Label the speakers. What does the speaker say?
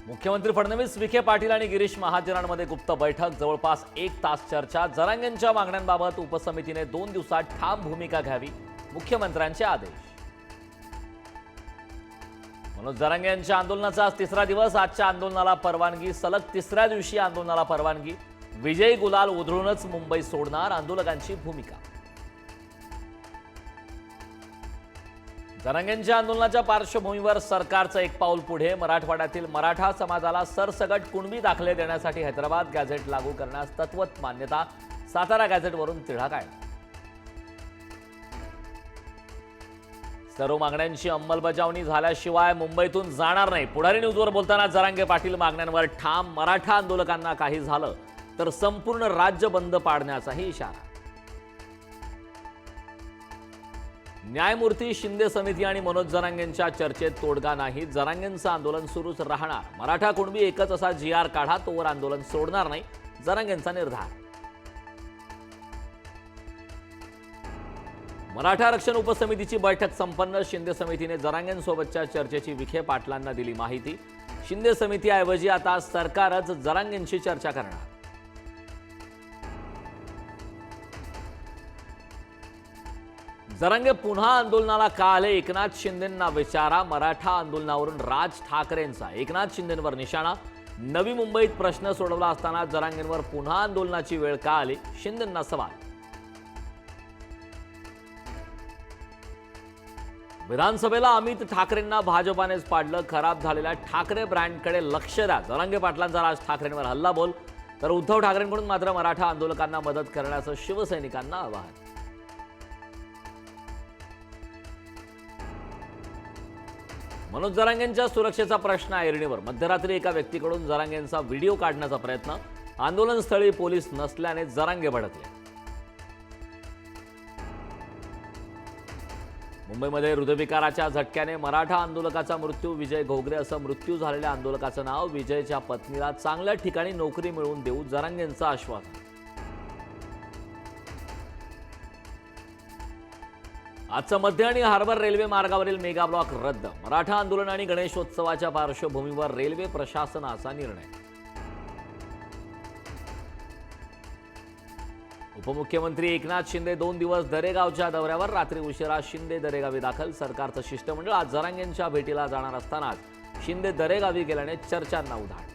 Speaker 1: मुख्यमंत्री फडणवीस, विखे पाटील आणि गिरीश महाजनांमध्ये गुप्त बैठक, जवळपास 1 तास चर्चा। जरांगेंच्या मागण्यांबाबत उपसमितीने 2 दिवसात ठाम भूमिका घ्यावी, मुख्यमंत्र्यांचे आदेश। मनोज जरांगे यांच्या आंदोलनाचा आज तिसरा दिवस। आजच्या आंदोलनाला परवानगी, सलग तिसऱ्या दिवशी आंदोलनाला परवानगी। विजयी गुलाल उधळूनच मुंबई सोडणार, आंदोलकांची भूमिका। जरांगेंच्या आंदोलनाच्या पार्श्वभूमीवर सरकारचं एक पाऊल पुढे। मराठवाड्यातील मराठा समाजाला सरसकट कुणबी दाखले देण्यासाठी हैदराबाद गॅझेट लागू करण्यास तत्वत मान्यता। सातारा गॅझेटवरून तिढा काढला। सर्व मागण्यांची अंमलबजावणी झाल्याशिवाय मुंबईतून जाणार नाही। पुढारी न्यूजवर बोलताना जरांगे पाटील मागण्यांवर ठाम। मराठा आंदोलकांना काही झालं तर संपूर्ण राज्य बंद पाडण्याचाही इशारा। न्यायमूर्ती शिंदे समिती आणि मनोज जरांगेंच्या चर्चेत तोडगा नाही। जरांगेंचं आंदोलन सुरूच राहणार। मराठा कुणबी एकच असा GR काढा, तोवर आंदोलन सोडणार नाही, जरांगेंचा निर्धार। मराठा आरक्षण उपसमितीची बैठक संपन्न। शिंदे समितीने जरांगेंसोबतच्या चर्चेची विखे पाटलांना दिली माहिती। शिंदे समितीऐवजी आता सरकारच जरांगेंशी चर्चा करणार। जरांगे पुन्हा आंदोलनाला का आले, एकनाथ शिंदेंना विचारा। मराठा आंदोलनावरून राज ठाकरेंचा एकनाथ शिंदेंवर निशाणा। नवी मुंबईत प्रश्न सोडवला असताना जरांगेंवर पुन्हा आंदोलनाची वेळ का आली, शिंदेंना सवाल। विधानसभेला अमित ठाकरेंना भाजपानेच पाडलं। खराब झालेल्या ठाकरे ब्रँडकडे लक्ष द्या, जरांगे पाटलांचा राज ठाकरेंवर हल्लाबोल। तर उद्धव ठाकरेंकडून मात्र मराठा आंदोलकांना मदत करण्याचं शिवसैनिकांना आवाहन। मनोज जरांगेंच्या सुरक्षेचा प्रश्न ऐरणीवर। मध्यरात्री एका व्यक्तीकडून जरांगेंचा व्हिडिओ काढण्याचा प्रयत्न। आंदोलनस्थळी पोलीस नसल्याने जरांगे भडकले। मुंबईमध्ये हृदयविकाराच्या झटक्याने मराठा आंदोलकाचा मृत्यू। विजय घोगरे असं मृत्यू झालेल्या आंदोलकाचं नाव। विजयच्या पत्नीला चांगल्या ठिकाणी नोकरी मिळवून देऊ, जरांगेंचं आश्वासन। आजचं मध्य आणि हार्बर रेल्वे मार्गावरील मेगा ब्लॉक रद्द। मराठा आंदोलन आणि गणेशोत्सवाच्या पार्श्वभूमीवर रेल्वे प्रशासनाचा निर्णय। उपमुख्यमंत्री एकनाथ शिंदे 2 दिवस दरेगावच्या दौऱ्यावर। रात्री उशिरा शिंदे दरेगावी दाखल। सरकारचं शिष्टमंडळ आज जरांगेंच्या भेटीला जाणार असतानाच शिंदे दरेगावी गेल्याने चर्चांना उधाण।